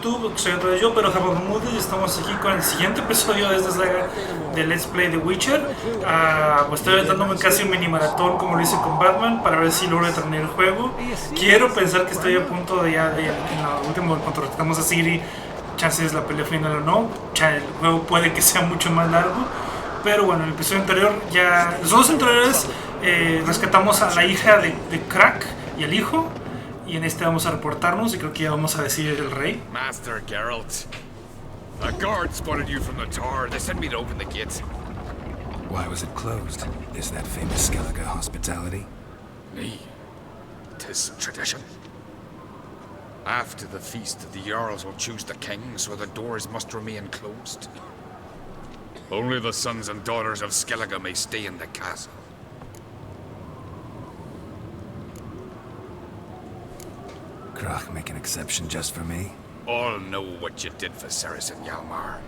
YouTube, soy otra vez yo, pero Moody, y estamos aquí con el siguiente episodio de esta saga de Let's Play The Witcher. Estoy dándome casi un mini maratón como lo hice con Batman para ver si logro terminar el juego. Quiero pensar que estoy a punto de ya, en lo último, cuando tratamos a Ciri, chances la pelea final o no. El juego puede que sea mucho más largo. Pero bueno, en el episodio anterior ya, los dos anteriores rescatamos a la hija de Crack y al hijo. Y en este vamos a reportarnos y creo que ya vamos a decir el rey. Master Geralt, a guard spotted you from the tower. They sent me to open the gates. Why was it closed? Is that famous Skellige hospitality? Me? 'Tis tradition. After the feast, the Jarls will choose the king, so the doors must remain closed. Only the sons and daughters of Skellige may stay in the castle. Krach make an exception just for me? All know what you did for Ceres and Hjalmar.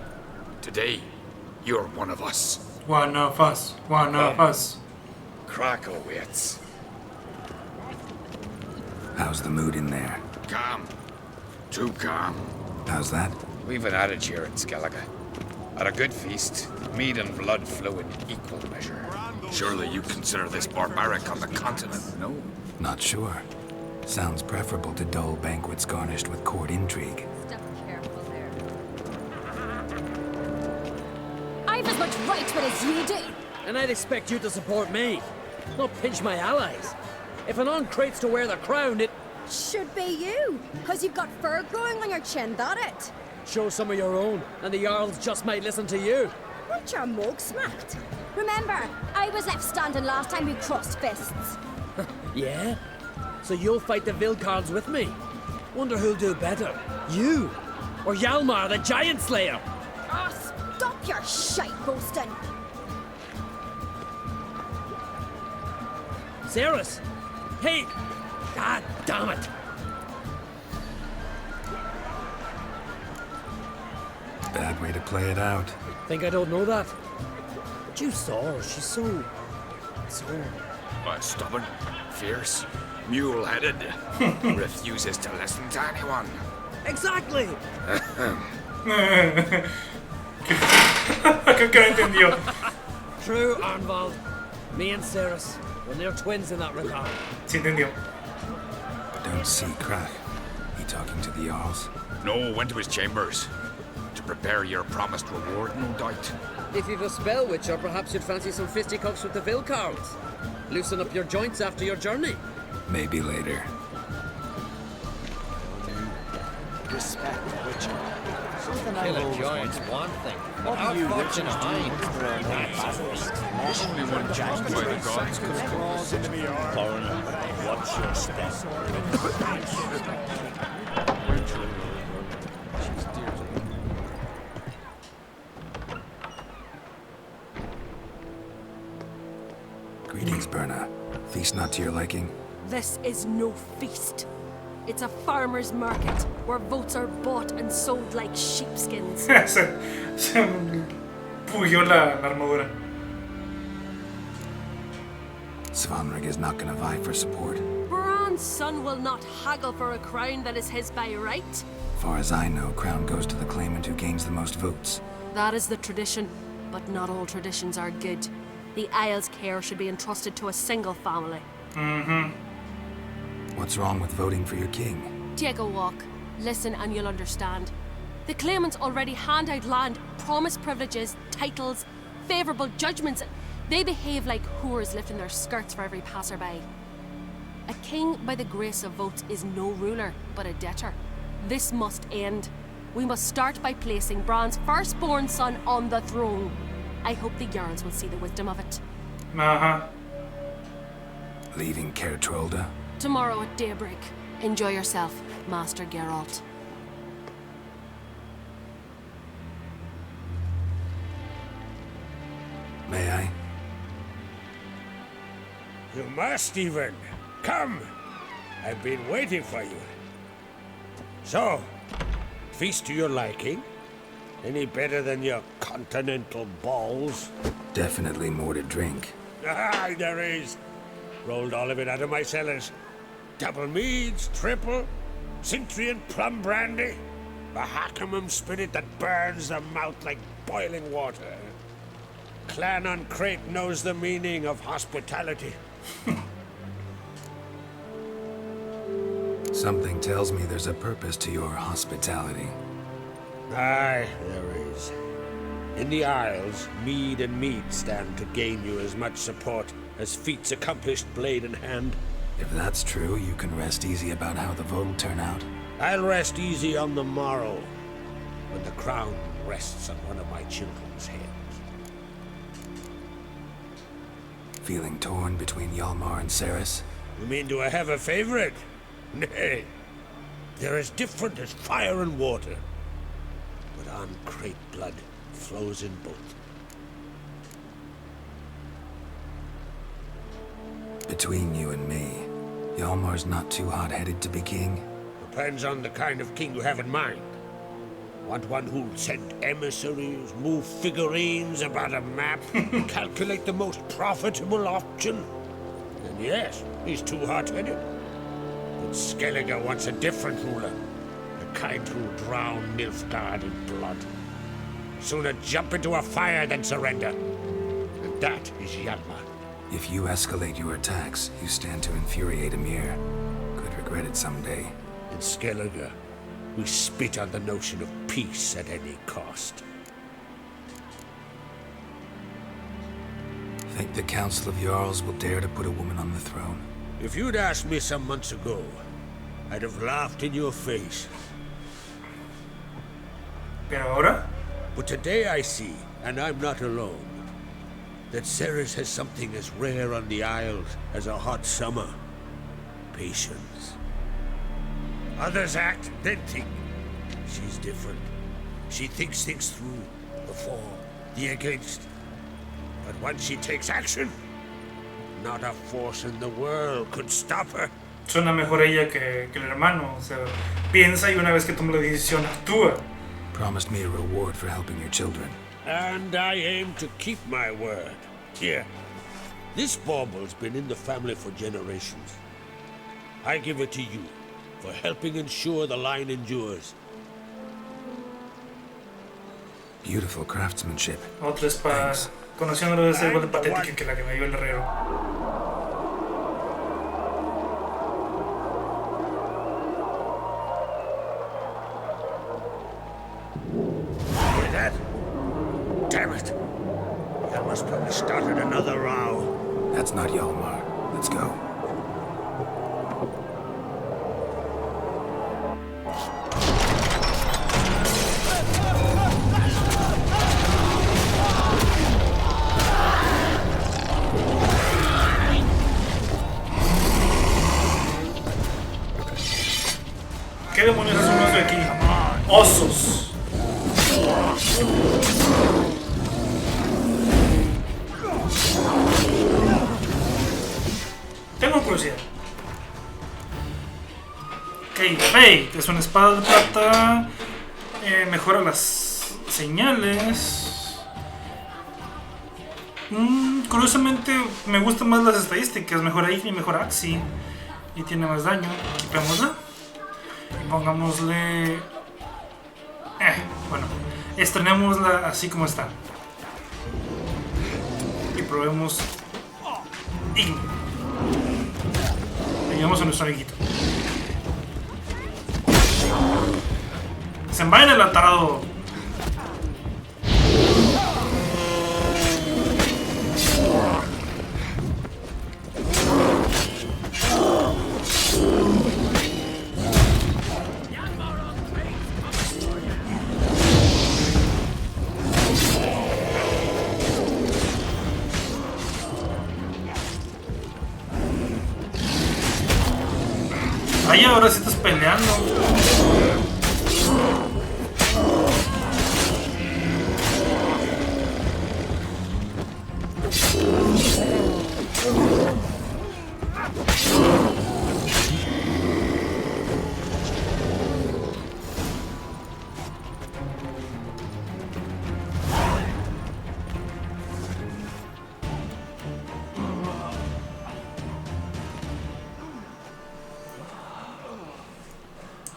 Today, you're one of us. One of us. One of us. Crack awaits. How's the mood in there? Calm. Too calm. How's that? We've an adage here in Skellige. At a good feast, mead and blood flow in equal measure. Surely you consider this barbaric on the continent, no? Not sure. Sounds preferable to dull banquets garnished with court intrigue. Step careful there. I've as much right to it as you do. And I'd expect you to support me, not pinch my allies. If an uncrate's to wear the crown, it Should be you, because you've got fur growing on your chin, that it? shows some of your own, and the Jarls just might listen to you. What your mug smacked. Remember, I was left standing last time we crossed fists. Yeah? So you'll fight the Vilcards with me? Wonder who'll do better, you or Hjalmar the Giant Slayer? Oh, stop your shite boasting. Ceres? Hey! God damn it! Bad way to play it out. Think I don't know that? But you saw her, she's so... Stubborn, fierce, mule-headed. Refuses to listen to anyone. Exactly! Creo que no entendió. True, Arnvald. Me and Ceres, well, they're twins in that regard. Sí entendió. Don't see Krach. He talking to the Jarls? No, went to his chambers. To prepare your promised reward, no doubt. If you've a spell, Witcher, perhaps you'd fancy some fisticuffs with the Vilcards. Loosen up your joints after your journey. Maybe later. Respect the Witcher. Killing giants one thing, but our fortune behind. Only one chosen by the gods could Foreigner, watch your step. Greetings, Berna. Feast not to your liking? This is no feast. It's a farmer's market where votes are bought and sold like sheepskins. se pugió la armadura. Svanrig is not gonna vie for support. Bran's son will not haggle for a crown that is his by right. Far as I know, crown goes to the claimant who gains the most votes. That is the tradition, but not all traditions are good. The Isle's care should be entrusted to a single family. What's wrong with voting for your king? Take a walk, listen and you'll understand. The claimants already hand out land, promise privileges, titles, favourable judgments. They behave like whores lifting their skirts for every passerby. A king by the grace of votes is no ruler, but a debtor. This must end. We must start by placing Bran's firstborn son on the throne. I hope the Jarls will see the wisdom of it. Leaving Caer Trolda? Tomorrow at daybreak. Enjoy yourself, Master Geralt. May I? You must even. Come. I've been waiting for you. So, feast to your liking? Any better than your continental balls? Definitely more to drink. Ah, there is. Rolled all of it out of my cellars. Double meads, triple, Cintrian plum brandy. A Hackamum spirit that burns the mouth like boiling water. Clan on Crate knows the meaning of hospitality. Something tells me there's a purpose to your hospitality. Aye, there is. In the Isles, mead and mead stand to gain you as much support as feats accomplished blade in hand. If that's true, you can rest easy about how the vote will turn out. I'll rest easy on the morrow, when the crown rests on one of my children's heads. Feeling torn between Hjalmar and Ceres? You mean do I have a favorite? Nay. They're as different as fire and water. But on Crate blood flows in both. Between you and me, Hjalmar's not too hot-headed to be king. Depends on the kind of king you have in mind. Want one who'll send emissaries, move figurines about a map, calculate the most profitable option? Then yes, he's too hot-headed. But Skellige wants a different ruler. The kind who'll drown Nilfgaard in blood. Sooner jump into a fire than surrender. And that is Hjalmar. If you escalate your attacks, you stand to infuriate Emir. Could regret it someday. In Skellige, we spit on the notion of peace at any cost. Think the Council of Jarls will dare to put a woman on the throne? If you'd asked me some months ago, I'd have laughed in your face. Pero ahora, But today I see, and I'm not alone, that Ceres has something as rare on the Isles as a hot summer. Patience. Others act, then think. She's different. She thinks things through, the for, the against. But once she takes action, not a force in the world could stop her. suena mejor ella que el hermano. O sea, piensa y una vez que toma la decisión, actúa. Promised me a reward for helping your children. And I aim to keep my word. Here, this bauble's been in the family for generations. I give it to you for helping ensure the line endures. Beautiful craftsmanship. Otra espada. Thanks. Conociéndolo debe ser igual de patética que la que me dio el herrero. Hear that? Damn it! Hjalmar's probably started another row. That's not Hjalmar. Let's go. ¿Qué demonios es un oso de aquí? ¡Osos! Tengo curiosidad. Ok, Fate es una espada de plata. Mejora las señales. Curiosamente me gustan más las estadísticas. Mejora Igni, mejora Axi. Y tiene más daño. Quitémosla. Y pongámosle... bueno, estrenémosla así como está. Y probemos Igni. Ayudamos a nuestro amiguito. Se envaina el atarado. Ay, ahora sí estás peleando.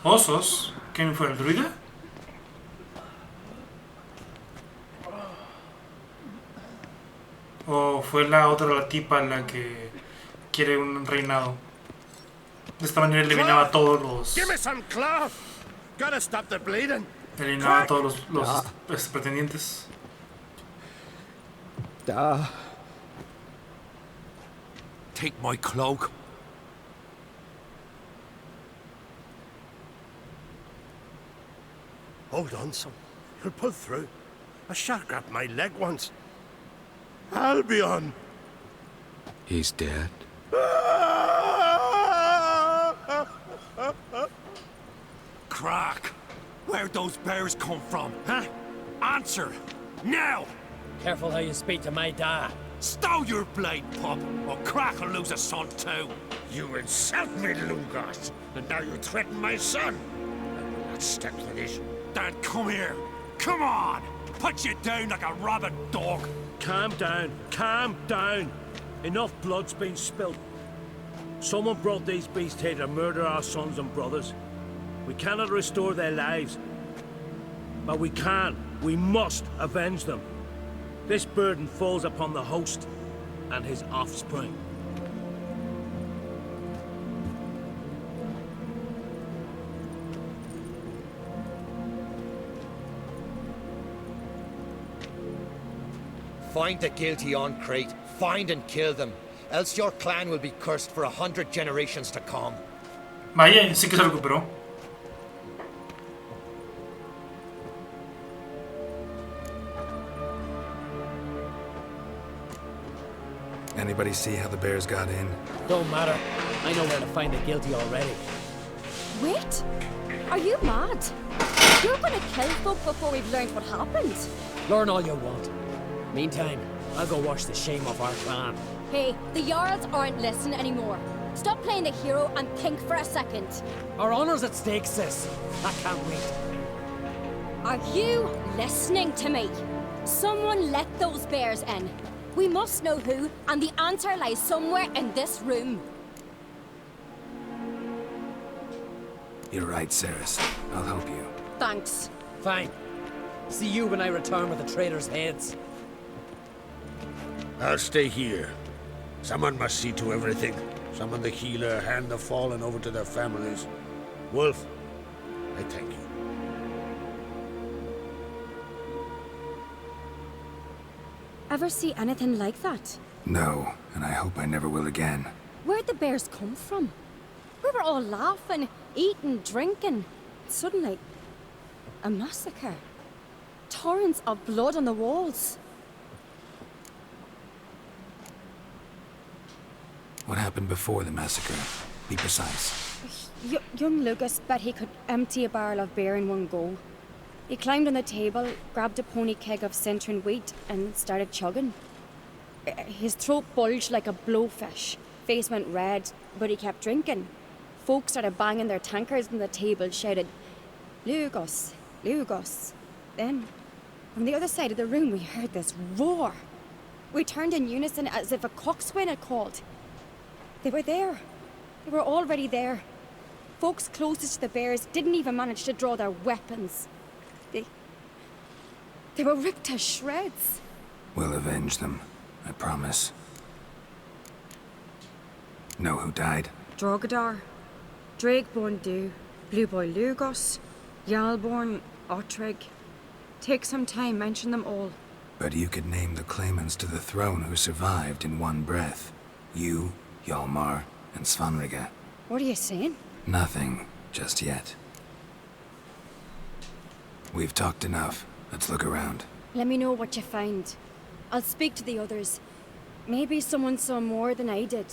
Osos. ¿Quién fue el druida? ¿O fue la otra, la tipa, la que quiere un reinado? De esta manera eliminaba a todos los... Give me some cloth. Gotta stop the bleeding. Eliminaba a todos los pretendientes. Take my cloak. Hold on, son. You'll pull through. A shark grabbed my leg once. Albion! He's dead. Crack! Where'd those bears come from, huh? Answer! Now! Careful how you speak to my dad. Stow your blade, pup, or Crack will lose a son too. You insult me, Lugos, and now you threaten my son. I will not stand for this. Dad, come here. Come on! Put you down like a rabid dog. Calm down. Calm down. Enough blood's been spilt. Someone brought these beasts here to murder our sons and brothers. We cannot restore their lives. But we can. We must avenge them. This burden falls upon the host and his offspring. Find the guilty on Crate. Find and kill them. Else your clan will be cursed for 100 generations to come. Vaya, sí que se recuperó. Anybody see how the bears got in? Don't matter. I know where to find the guilty already. Wait! Are you mad? You're gonna kill folk before we've learned what happened. Learn all you want. Meantime, I'll go wash the shame off our clan. Hey, the Jarls aren't listening anymore. Stop playing the hero and think for a second. Our honor's at stake, sis. I can't wait. Are you listening to me? Someone let those bears in. We must know who, and the answer lies somewhere in this room. You're right, Ceres. I'll help you. Thanks. Fine. See you when I return with the traitors' heads. I'll stay here. Someone must see to everything. Summon the healer, hand the fallen over to their families. Wolf, I thank you. Ever see anything like that? No, and I hope I never will again. Where'd the bears come from? We were all laughing, eating, drinking. Suddenly, a massacre. Torrents of blood on the walls. What happened before the massacre? Be precise. Young Lucas bet he could empty a barrel of beer in one go. He climbed on the table, grabbed a pony keg of centering wheat, and started chugging. His throat bulged like a blowfish. Face went red, but he kept drinking. Folks started banging their tankards on the table, shouted, "Lugos, Lugos." Then, from the other side of the room, we heard this roar. We turned in unison as if a coxswain had called. They were there. They were already there. Folks closest to the bears didn't even manage to draw their weapons. They were ripped to shreds. We'll avenge them, I promise. Know who died? Drogadar, Drakeborn Du, Blue Boy Lugos, Yalborn, Otrigg. Take some time, mention them all. But you could name the claimants to the throne who survived in one breath. You, Hjalmar, and Svanrige. What are you saying? Nothing, just yet. We've talked enough. Let's look around. Let me know what you find. I'll speak to the others. Maybe someone saw more than I did.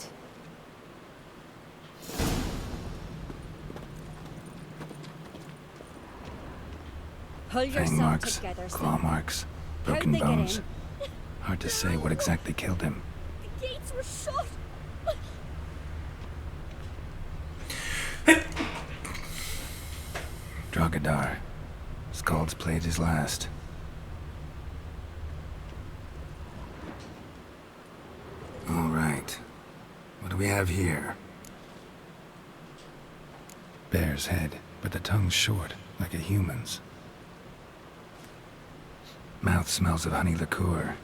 Pull Fang yourself marks, together, claw son. marks, How'd broken they get bones. in? Hard to say what exactly killed him. The gates were shut. Drogadar. Skald's played his last. All right. What do we have here? Bear's head, but the tongue's short, like a human's. Mouth smells of honey liqueur.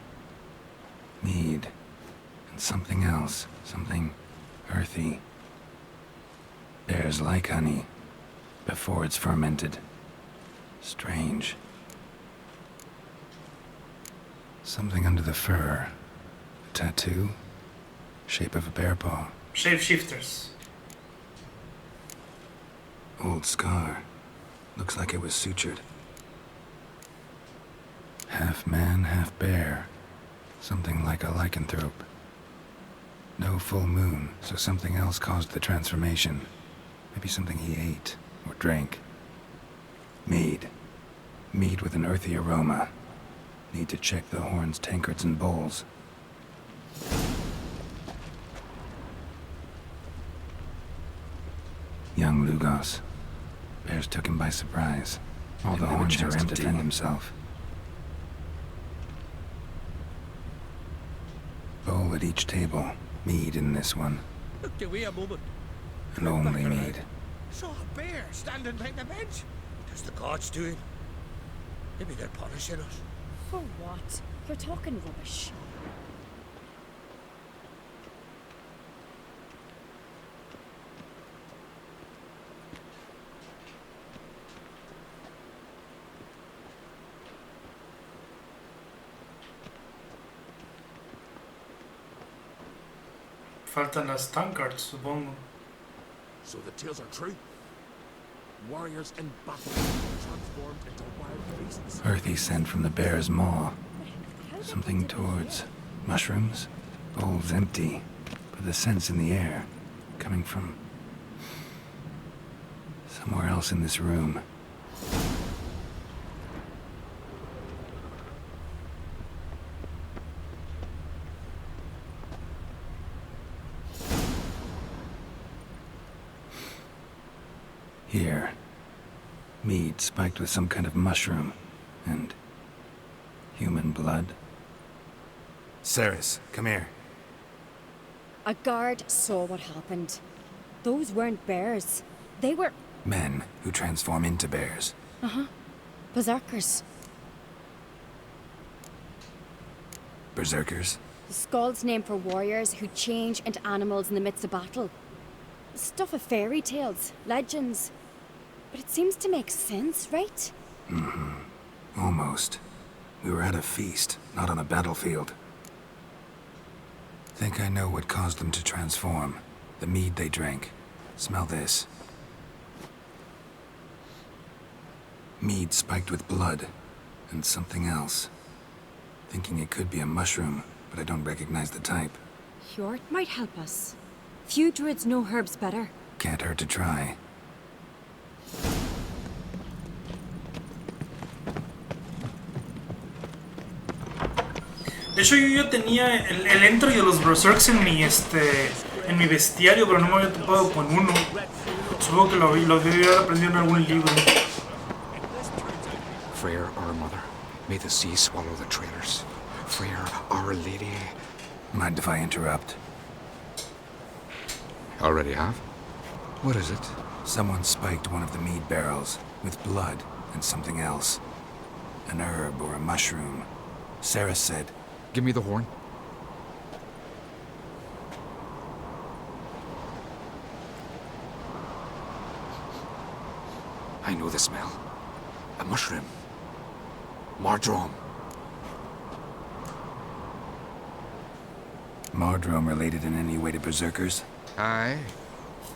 Mead. And something else. Something earthy. Bears like honey. Before it's fermented. Strange. Something under the fur. A tattoo? Shape of a bear paw. Shapeshifters. Old scar. Looks like it was sutured. Half man, half bear. Something like a lycanthrope. No full moon, so something else caused the transformation. Maybe something he ate or drank. Mead. Mead with an earthy aroma. Need to check the horns, tankards, and bowls. Young Lugos. Bears took him by surprise. All the horns are empty to defend himself. Bowl at each table. Mead in this one. Look, give me a moment. And only mead. Saw a bear standing by the bench. Does the gods do it? Maybe they're punishing us. For what? You're talking rubbish. Faltan las tankards, supongo. So the tales are true? Warriors in battle transformed into wild beasts. Earthy scent from the bear's maw. Something towards mushrooms. Bowls empty, but the scent's in the air. Coming from somewhere else in this room. Here. Mead spiked with some kind of mushroom. And human blood. Ceres, come here. A guard saw what happened. Those weren't bears. They were... Men who transform into bears. berserkers. Berserkers? The Skald's name for warriors who change into animals in the midst of battle. Stuff of fairy tales, legends. But it seems to make sense, right? Almost. We were at a feast, not on a battlefield. Think I know what caused them to transform. The mead they drank. Smell this. Mead spiked with blood. And something else. Thinking it could be a mushroom, but I don't recognize the type. Hjort might help us. Few druids know herbs better. Can't hurt to try. De hecho, yo ya tenía el entry de los berserks en mi bestiario, pero no me había topado con uno. Supongo que lo debí haber aprendido en algún libro. Freyr, our mother, may the sea swallow the traitors. Freyr, our lady. Mind if I interrupt? Already have? What is it? Someone spiked one of the mead barrels with blood and something else. An herb or a mushroom. Sarah said, Give me the horn. I know the smell. A mushroom. Mardrome. Mardrome related in any way to berserkers? Aye,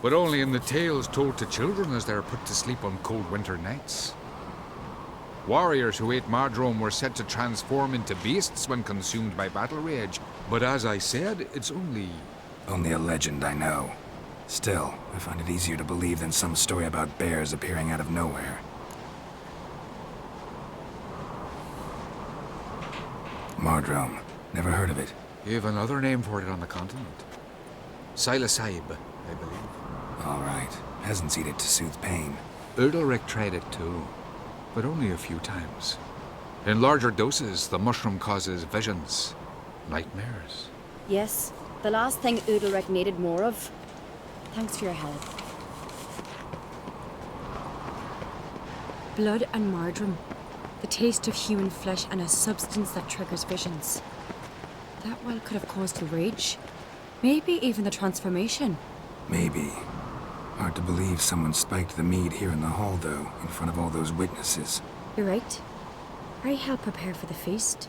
but only in the tales told to children as they're put to sleep on cold winter nights. Warriors who ate Mardrome were said to transform into beasts when consumed by battle rage. But as I said, it's only... Only a legend, I know. Still, I find it easier to believe than some story about bears appearing out of nowhere. Mardrome. Never heard of it. You have another name for it on the continent. Silasaib, I believe. All right. Peasants eat it to soothe pain. Udalric tried it too, but only a few times. In larger doses, the mushroom causes visions, nightmares. Yes, the last thing Udalric needed more of. Thanks for your help. Blood and Mardrome. The taste of human flesh and a substance that triggers visions. that well could have caused the rage. Maybe even the transformation. Maybe. Hard to believe someone spiked the mead here in the hall, though, in front of all those witnesses. You're right. I helped prepare for the feast.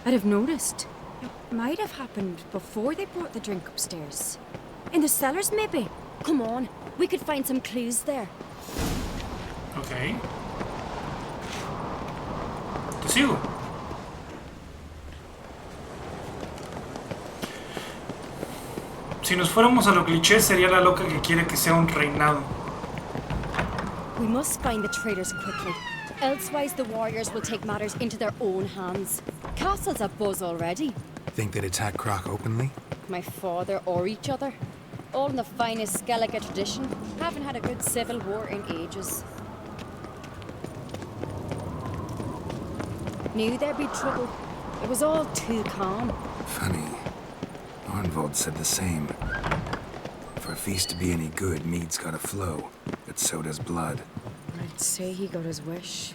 I'd have noticed. It might have happened before they brought the drink upstairs. In the cellars, maybe? Come on, we could find some clues there. Ok. Te sigo. Si nos fuéramos a lo cliché, sería la loca que quiere que sea un reinado. We must find the traitors quickly. Elsewise, the warriors will take matters into their own hands. Castle's abuzz already. Think they'd attack Croc openly? My father or each other. All in the finest Skellige tradition. Haven't had a good civil war in ages. Knew there'd be trouble. It was all too calm. Funny. Arnvold said the same. For a feast to be any good, mead's gotta flow, but so does blood. I'd say he got his wish.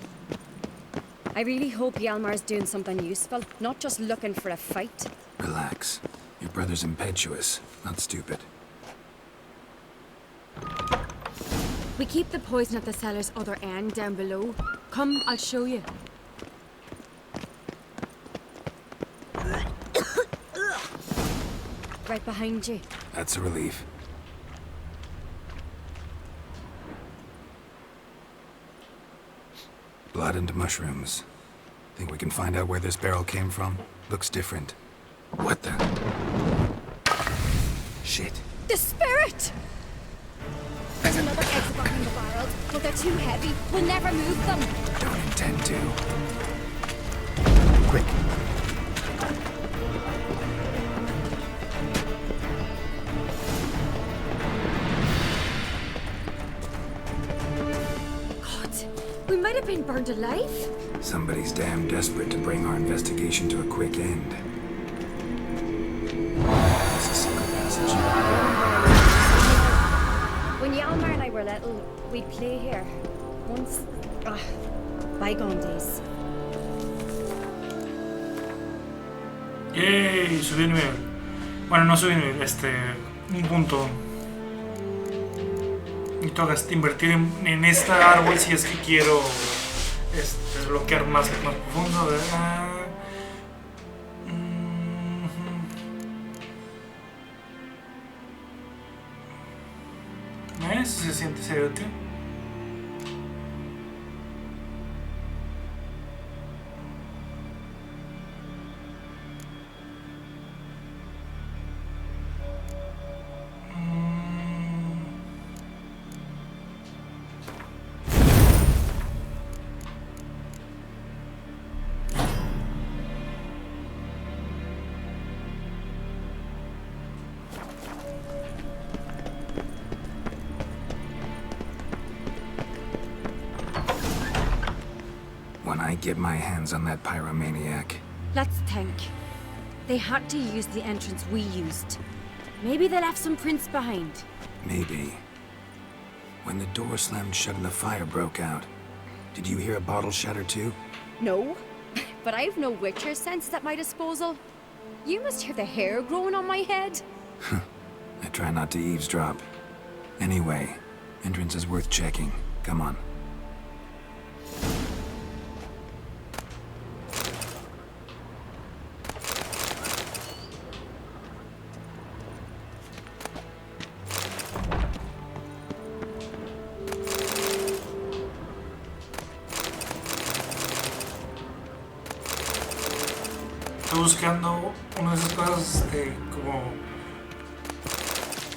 I really hope Hjalmar's doing something useful, not just looking for a fight. Relax. Your brother's impetuous, not stupid. We keep the poison at the cellar's other end down below. Come, I'll show you. Right behind you. That's a relief. Blood and mushrooms. Think we can find out where this barrel came from? Looks different. What the? Shit. The spirit! There's another exit behind the barrels, but they're too heavy. We'll never move them. Don't intend to. Quick. We might have been burned alive. Somebody's damn desperate to bring our investigation to a quick end. There's a secret passage. When Hjalmar and I were little, we'd play here. Once... bygone days. Yay, subí nivel. Bueno, no subí nivel, un punto. Necesito invertir en este árbol si es que quiero desbloquear más profundo. Eso se siente serio, tío. Get my hands on that pyromaniac. Let's think. They had to use the entrance we used. Maybe they left some prints behind. Maybe. When the door slammed shut and the fire broke out, did you hear a bottle shatter too? No, but I've no Witcher senses at my disposal. You must hear the hair growing on my head. I try not to eavesdrop. Anyway, entrance is worth checking. Come on. Estoy buscando una de esas cosas como...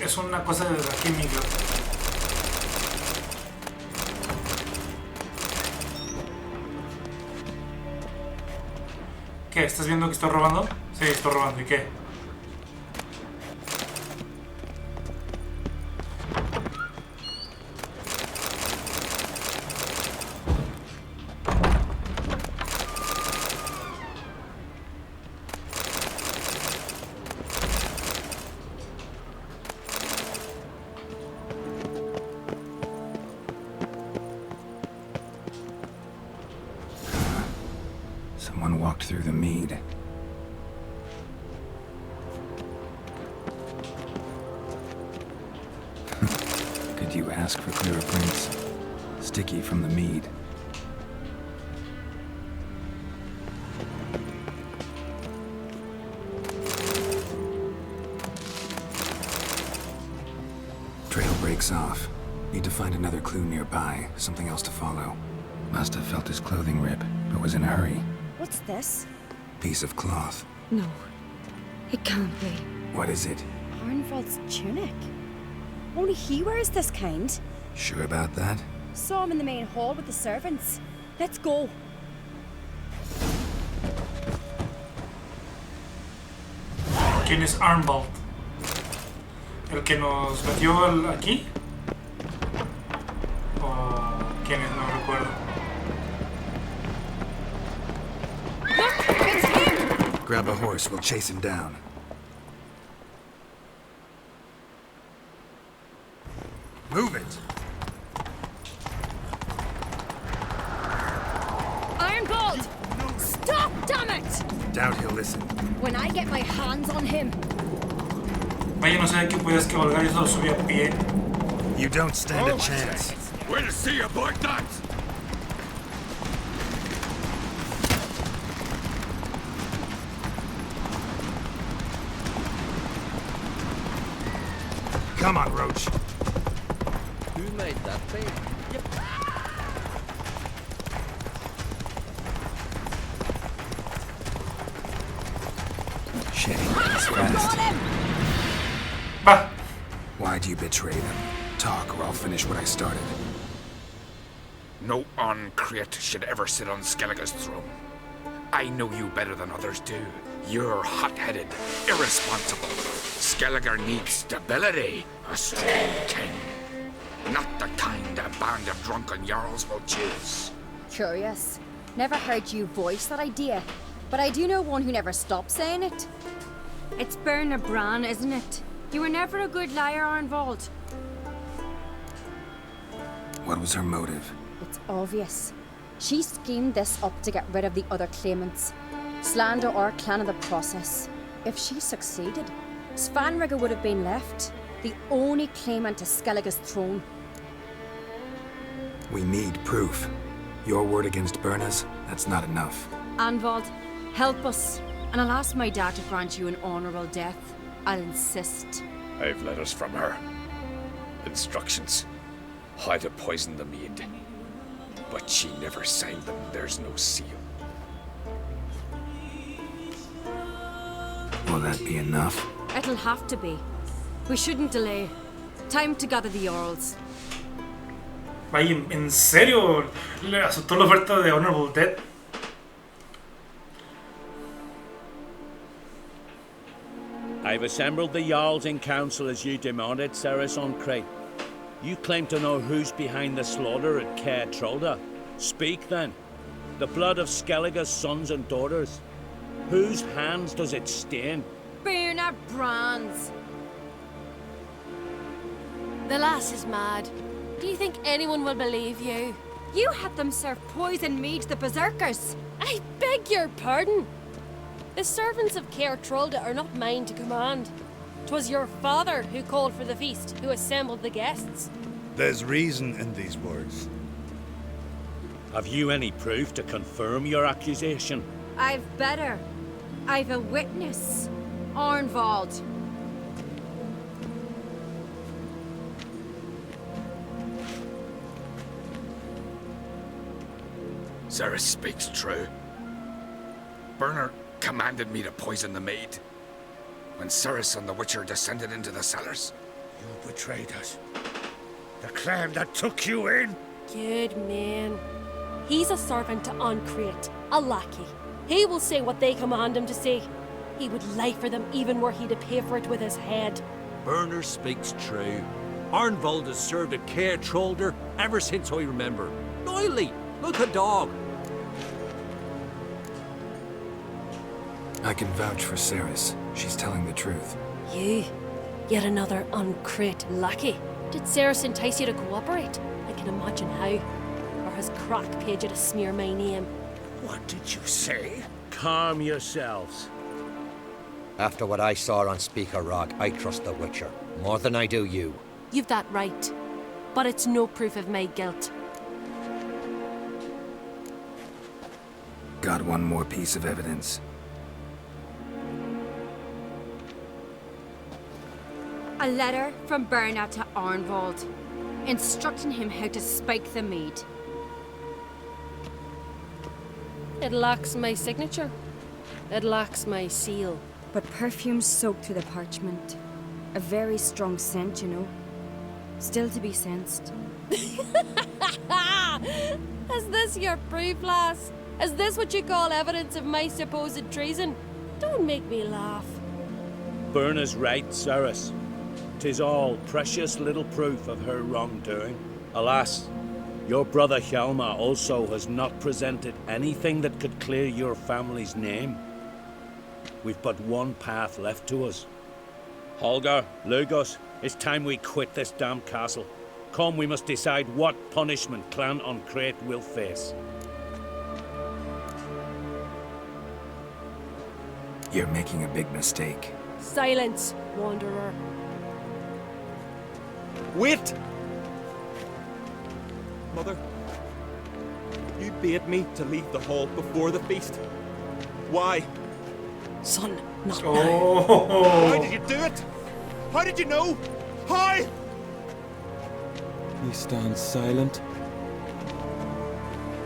Es una cosa de la química. ¿Qué? ¿Estás viendo que estoy robando? Sí, estoy robando. ¿Y qué? Someone walked through the mead. ask for clearer prints. Sticky from the mead. Trail breaks off. Need to find another clue nearby, something else to follow. Must have felt his clothing rip, but was in a hurry. What's this? Piece of cloth. No. It can't be. What is it? Arnvald's tunic. Only he wears this kind. Sure about that? Saw him in the main hall with the servants. Let's go. ¿Quién es Arnvald? ¿El que nos metió aquí? ¿O quién es? No recuerdo. Look! It's him! Grab a horse, we'll chase him down. Move it! Arnvald! Stop, damn it! Doubt he'll listen. When I get my hands on him. Vaya, no sabía que podías cabalgar y eso lo subía a pie. You don't stand a chance. Where to see you, boy, that? Come on, Roach. Who made that thing? Shit, he's fast. Va. Why'd you betray them? Talk, or I'll finish what I started. No uncreate should ever sit on Skellige's throne. I know you better than others do. You're hot-headed, irresponsible. Skellige needs stability, a strong king. Not the kind a band of drunken jarls will choose. Curious. Never heard you voice that idea, but I do know one who never stops saying it. It's Berna Bran, isn't it? You were never a good liar, Arnvald. What was her motive? It's obvious. She schemed this up to get rid of the other claimants. Slander our clan in the process. If she succeeded, Svanrige would have been left, the only claimant to Skellige's throne. We need proof. Your word against Berna's, that's not enough. Arnvald, help us, and I'll ask my dad to grant you an honourable death. I'll insist. I've letters from her. Instructions. How to poison the mead. But she never signed them. There's no seal. Will that be enough? It'll have to be. We shouldn't delay. Time to gather the Jarls. Vaya, ¿en serio le aceptó la oferta de Honorable Death? I've assembled the Jarls in council as you demanded, Ceres on Crate. You claim to know who's behind the slaughter at Caer Trolda. Speak then. The blood of Skellige's sons and daughters. Whose hands does it stain? Berna Bran's. The lass is mad. Do you think anyone will believe you? You had them serve poison mead to the berserkers. I beg your pardon. The servants of Caer Trolda are not mine to command. 'Twas your father who called for the feast, who assembled the guests. There's reason in these words. Have you any proof to confirm your accusation? I've better. I've a witness. Arnvald. Ceres speaks true. Berner commanded me to poison the maid. When Ceres and the Witcher descended into the cellars. You betrayed us. The clan that took you in. Good man. He's a servant to Uncreate, a lackey. He will say what they command him to say. He would lie for them even were he to pay for it with his head. Berner speaks true. Arnvald has served at Caer Trolder ever since I remember. Noily, look a dog. I can vouch for Ceres. She's telling the truth. You? Yet another Uncreate lackey? Did Ceres entice you to cooperate? I can imagine how. Or has Crack paid you to smear my name? What did you say? Calm yourselves. After what I saw on Speaker Rock, I trust the Witcher. More than I do you. You've that right. but it's no proof of my guilt. Got one more piece of evidence. A letter from Berna to Arnwald, instructing him how to spike the mead. It lacks my signature. It lacks my seal. But perfume soaked through the parchment. A very strong scent, you know. Still to be sensed. Is this your proof, lass? Is this what you call evidence of my supposed treason? Don't make me laugh. Berna's right, Cyrus. 'Tis all precious little proof of her wrongdoing. Alas, your brother Hjalmar also has not presented anything that could clear your family's name. We've but one path left to us. Holger, Lugos, it's time we quit this damn castle. Come, we must decide what punishment Clan on Crete will face. You're making a big mistake. Silence, wanderer. Wait! Mother, you bade me to leave the hall before the feast. Why? Son, not now. Why did you do it? How did you know? How? You stand silent.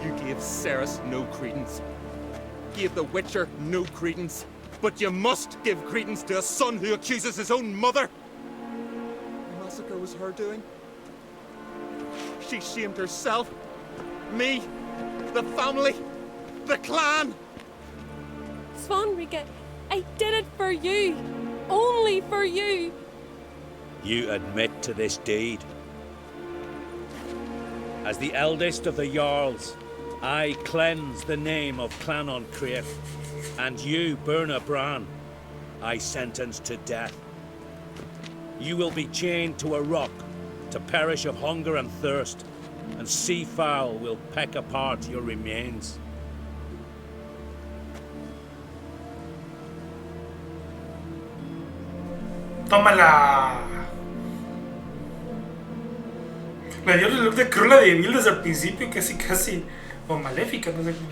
You gave Ceres no credence. Gave the Witcher no credence. But you must give credence to a son who accuses his own mother. The massacre was her doing. She shamed herself, me, the family, the clan. Svanrige, I did it for you. Only for you. You admit to this deed. As the eldest of the Jarls, I cleanse the name of Clan on Crete, and you, Berna Bran, I sentence to death. You will be chained to a rock to perish of hunger and thirst, and sea fowl will peck apart your remains. ¡Tómala! Le dio el look de Cruella de Vil desde el principio, casi. O maléfica, no sé cómo.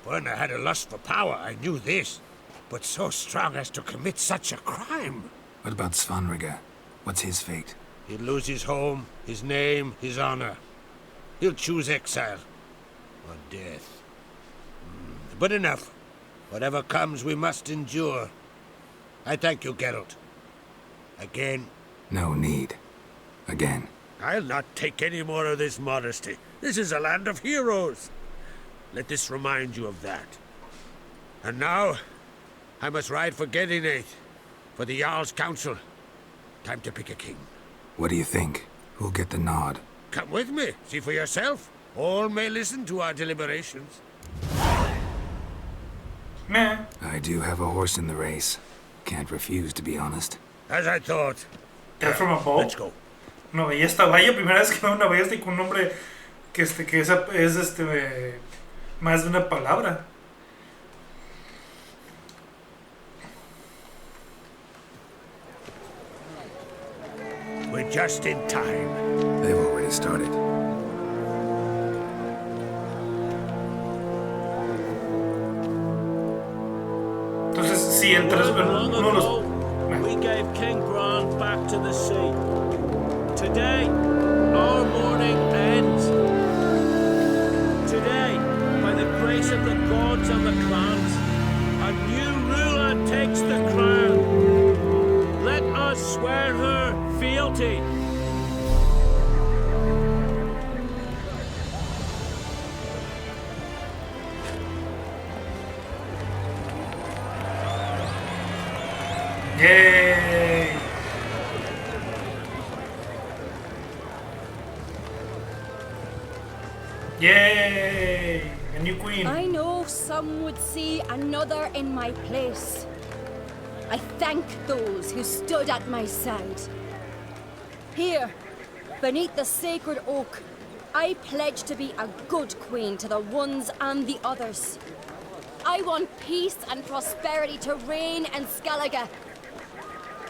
Berna had a lust for power, I knew this. But so strong as to commit such a crime. What about Svanrige? What's his fate? He'll lose his home, his name, his honor. He'll choose exile. Or death. But enough. Whatever comes, we must endure. I thank you, Geralt. Again. No need. Again. I'll not take any more of this modesty. This is a land of heroes. Let this remind you of that. And now, I must ride for Gedinath, for the Jarl's Council. Time to pick a king. What do you think? Who'll get the nod? Come with me, see for yourself. All may listen to our deliberations. Meh. I do have a horse in the race. Can't refuse, to be honest. As I thought. Death from above. Let's go. No veía esta valla, primera vez que veo una valla con un nombre que es más de una palabra. We're just in time. They've already started. Entonces, si entras en Long uno de los... ago, we gave King Bran back to the sea. Today, our mourning ends. Today, by the grace of the gods and the clans, a new ruler takes the crown. Let us swear her fealty. Yay! Yay! A new queen. I know some would see another in my place. I thank those who stood at my side. Here, beneath the sacred oak, I pledge to be a good queen to the ones and the others. I want peace and prosperity to reign in Skellige.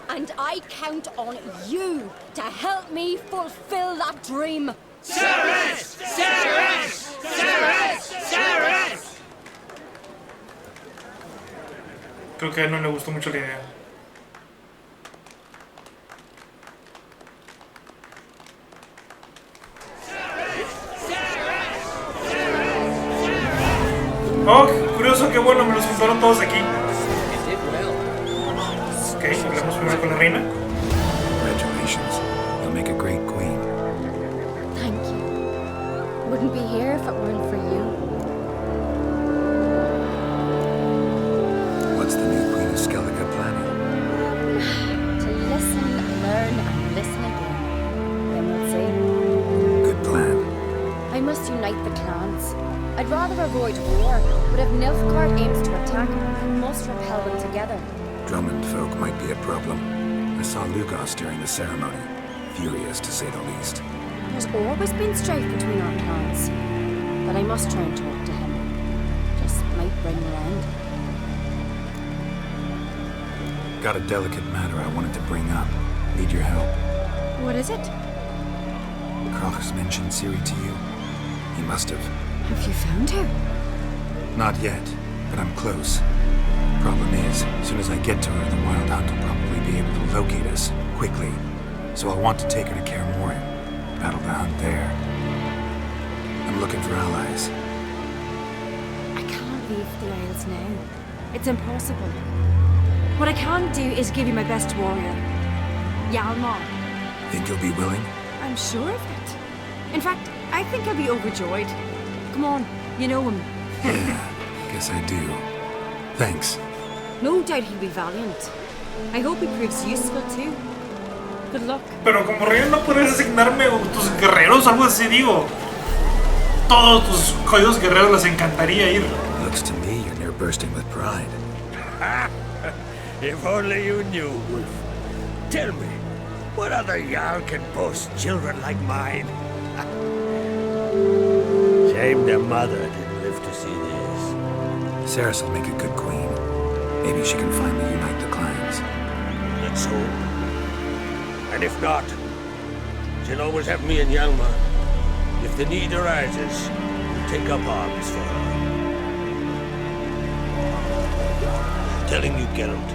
And I count on you to help me fulfill that dream. Ceres! Ceres! Ceres! Ceres! Creo que a él no le gustó mucho la idea. Oh, curioso, qué bueno, me los juntaron todos aquí. Ok, hablamos primero con la reina. Congratulations. You'll make a great queen. Thank you. Wouldn't be here if it weren't for you. What's the new Queen of Skellige planning? To listen, learn, and listen again. Then we'll see. Good plan. I must unite the clans. I'd rather avoid war, but if Nilfgaard aims to attack, I must repel them together. Drummond folk might be a problem. I saw Lugos during the ceremony. Furious, to say the least. There's always been strife between our clans, but I must try and talk to him. Just might bring around. Got a delicate matter I wanted to bring up. Need your help. What is it? Kroch's mentioned Ciri to you? He must have. Have you found her? Not yet, but I'm close. Problem is, as soon as I get to her, the Wild Hunt will probably be able to locate us, quickly. So I'll want to take her to Kaer Morhen. Battle the hunt there. I'm looking for allies. I can't leave the Isles now. It's impossible. What I can do is give you my best warrior. Hjalmar. Think you'll be willing? I'm sure of it. In fact, I think I'll be overjoyed. Come on, you know him. Yeah, guess I do. Thanks. No doubt he'll be valiant. I hope he proves useful too. Good luck. Pero como reina no puedes asignarme tus guerreros, algo así digo. Todos tus jodidos guerreros les encantaría ir. Looks to me you're near bursting with pride. If only you knew, Wolf. Tell me, what other Jarl can boast children like mine? Shame their mother didn't live to see this. Ceres will make a good queen. Maybe she can finally unite the clans. Let's hope. And if not, she'll always have me and Hjalmar. If the need arises, we'll take up arms for her. Telling you, Geralt,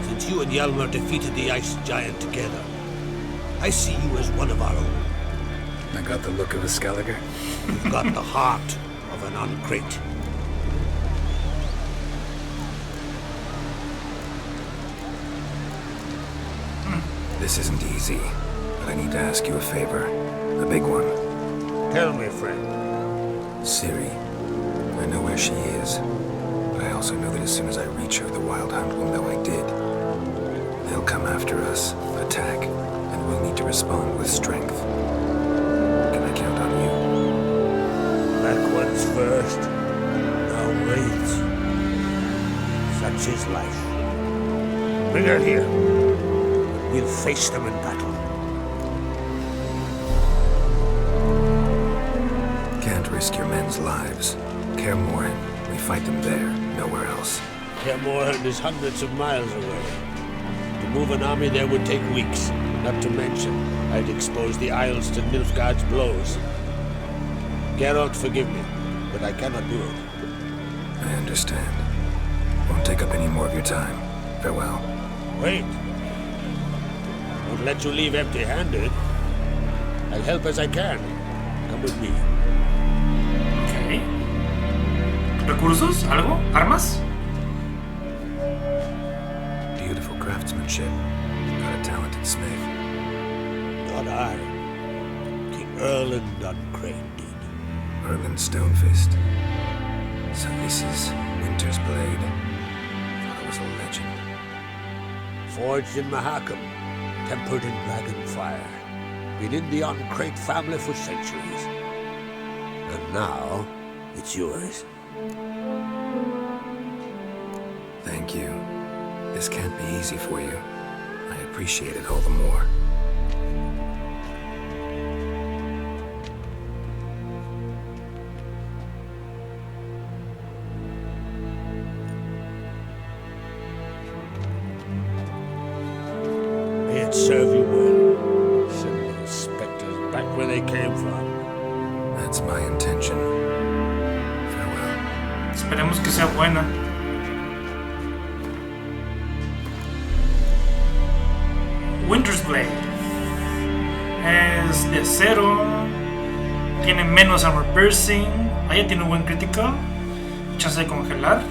since you and Hjalmar defeated the Ice Giant together, I see you as one of our own. I got the look of a Skelliger. You've got the heart of an Uncrate. This isn't easy, but I need to ask you a favor. A big one. Tell me, friend. Ciri. I know where she is, but I also know that as soon as I reach her, the Wild Hunt will know I did. They'll come after us, attack, and we'll need to respond with strength. Can I count on you? Back one's first. Now wait. Such is life. Bring her here. We'll face them in battle. Can't risk your men's lives. Kaer Morhen. We fight them there, nowhere else. Kaer Morhen is hundreds of miles away. To move an army there would take weeks. Not to mention, I'd expose the Isles to Nilfgaard's blows. Geralt, forgive me, but I cannot do it. I understand. Won't take up any more of your time. Farewell. Wait. Won't let you leave empty-handed. I'll help as I can. Come with me. Ok. ¿Recursos? ¿Algo? ¿Armas? Beautiful craftsmanship. Got a talented smith. Not I. King Erland Uncrate did. Erland Stonefist. So this is Winter's blade. Thought it was a legend. Forged in Mahakam, tempered in dragon fire. Been in the Uncrate family for centuries. And now, it's yours. Thank you. This can't be easy for you. I appreciate it all the more. serve you well. Send those spectres back where they came from. That's my intention. Farewell. Esperemos que sea buena. Winter's Blade es de acero, tiene menos armor piercing, ahí tiene un buen crítico, chance de congelar,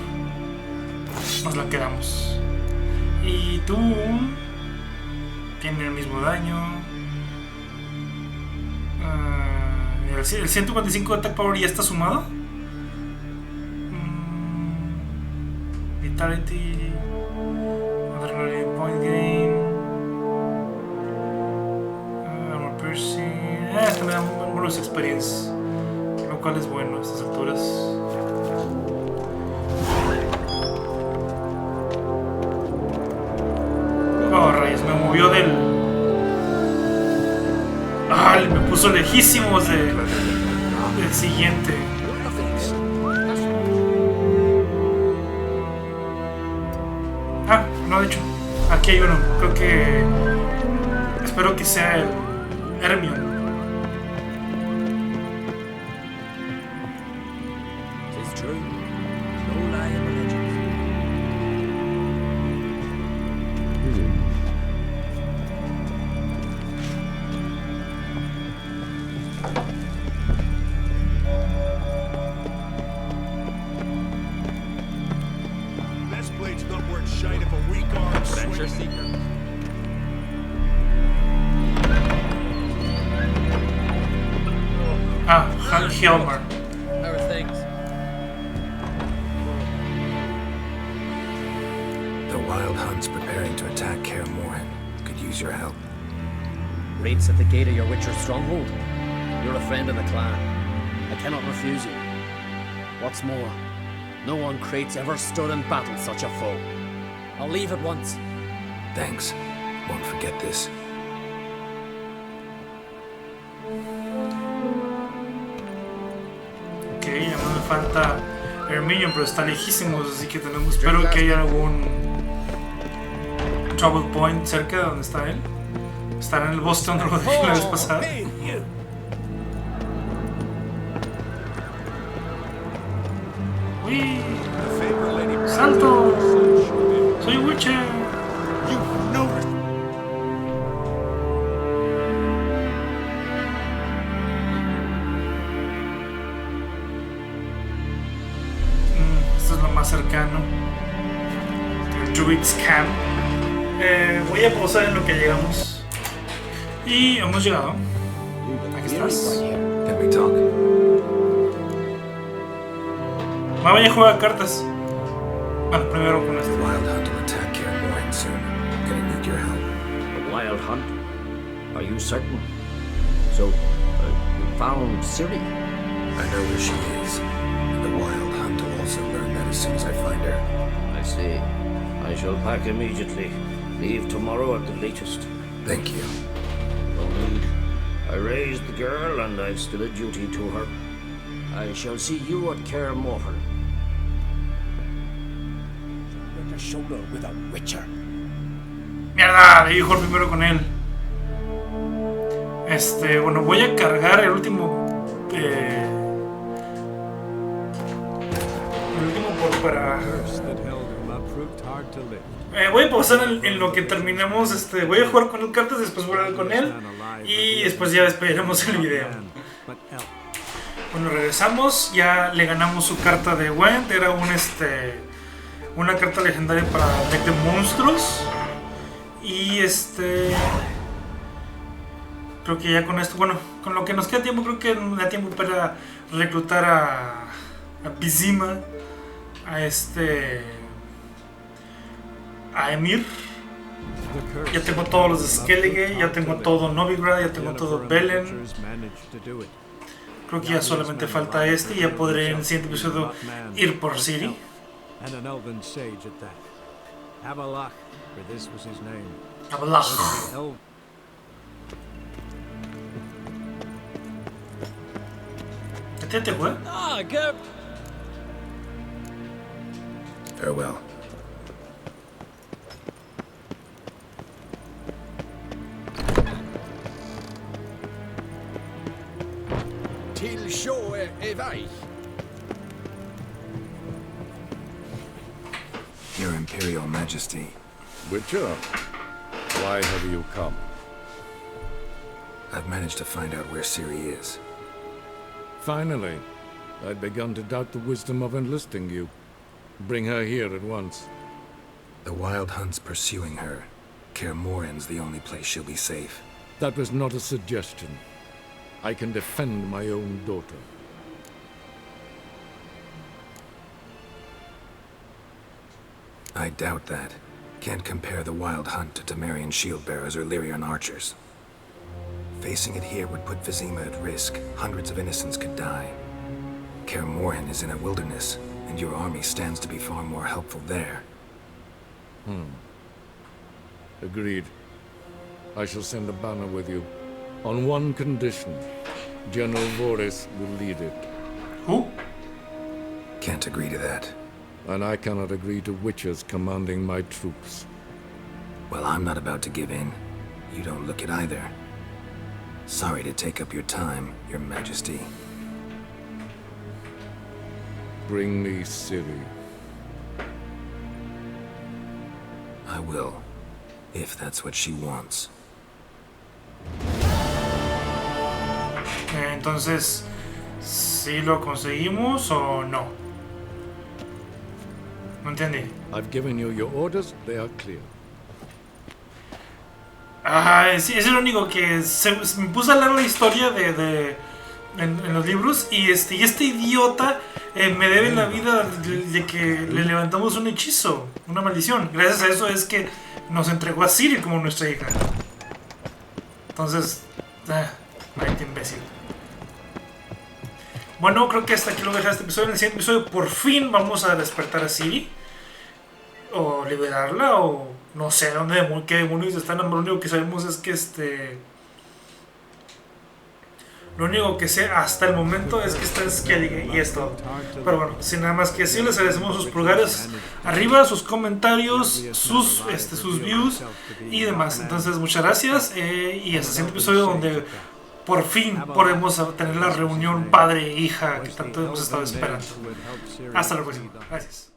nos la quedamos. Y tú tiene el mismo daño. El 145 de attack power ya está sumado. Vitality, adrenaline point gain, armor piercing. Esto me da un bonus experience, lo cual es bueno a estas alturas. Oh, rayos, me movió del. Me puso lejísimos del siguiente. No, de hecho, aquí hay uno. Creo que. Espero que sea el Hermione. Helmer. How are things? The Wild Hunt's preparing to attack Kaer Morhen. Could use your help. Raids at the gate of your Witcher stronghold. You're a friend of the clan. I cannot refuse you. What's more, no one Crate's ever stood and battled such a foe. I'll leave at once. Thanks. Won't forget this. Ya no me falta Hermione, pero está lejísimos, así que tenemos. Espero que haya algún trouble point cerca de donde está él. Estará en el bosque donde lo dejé la vez pasada. ¡Uy! ¡Salto! ¡Soy Witcher! Cercano, el Druid's Camp. Voy a pausar en lo que llegamos. Y hemos llegado. Aquí estás. Can we talk? Vaya a jugar cartas. Bueno, primero con esto. The Wild Hunt will attack Kaer Morhen soon. Gonna need your help. The Wild Hunt? Are you certain? So, you found Ciri? I know where she is. The Wild Hunt will also learn that as soon as I find her. I see. I shall pack immediately. Leave tomorrow at the latest. Thank you. No need. I raised the girl and I've still a duty to her. I shall see you at Kaer Morhen. Put a shoulder with a Witcher. Mierda, le dijo primero con él. Bueno, voy a cargar el último. Para. Voy a pausar en lo que terminemos. Voy a jugar con él cartas, después voy a hablar con él. Y después ya despediremos el video. Bueno, regresamos. Ya le ganamos su carta de Went. Era una carta legendaria para deck de monstruos. Y creo que ya con esto, bueno, con lo que nos queda tiempo, creo que nos da tiempo para reclutar a Vizima, a Emir. Ya tengo todos los de Skellige, ya tengo todo Novigrad, ya tengo todo Belen. Creo que ya solamente falta y ya podré en el siguiente episodio ir por Ciri. Avalach. ¿Qué güey? Farewell. Evaich. Your Imperial Majesty. Witcher, why have you come? I've managed to find out where Ciri is. Finally. I'd begun to doubt the wisdom of enlisting you. Bring her here at once. The Wild Hunt's pursuing her. Kaer Morhen's the only place she'll be safe. That was not a suggestion. I can defend my own daughter. I doubt that. Can't compare the Wild Hunt to Temerian shield-bearers or Lyrian archers. Facing it here would put Vizima at risk. Hundreds of innocents could die. Kaer Morhen is in a wilderness, and your army stands to be far more helpful there. Agreed. I shall send a banner with you. On one condition. General Voris will lead it. Who? Can't agree to that. And I cannot agree to witches commanding my troops. Well, I'm not about to give in. You don't look it either. Sorry to take up your time, Your Majesty. Bring me Ciri. I will, if that's what she wants. Entonces, ¿sí lo conseguimos o no? No entendí. I've given you your orders, they are clear. Sí, es el único que me puse a leer la historia en los libros y este idiota me debe la vida de que le levantamos un hechizo, una maldición. Gracias a eso es que nos entregó a Ciri como nuestra hija. Entonces, maldito imbécil. Bueno, creo que hasta aquí lo voy a dejar este episodio. En el siguiente episodio por fin vamos a despertar a Ciri. O liberarla, o no sé qué demonios están. Lo único que sabemos es que lo único que sé hasta el momento es que está en Skellige y es todo. Pero bueno, sin nada más que decir, les agradecemos sus pulgares arriba, sus comentarios, sus views y demás. Entonces, muchas gracias y hasta el siguiente episodio donde por fin podemos tener la reunión padre e hija que tanto hemos estado esperando. Hasta la próxima. Gracias.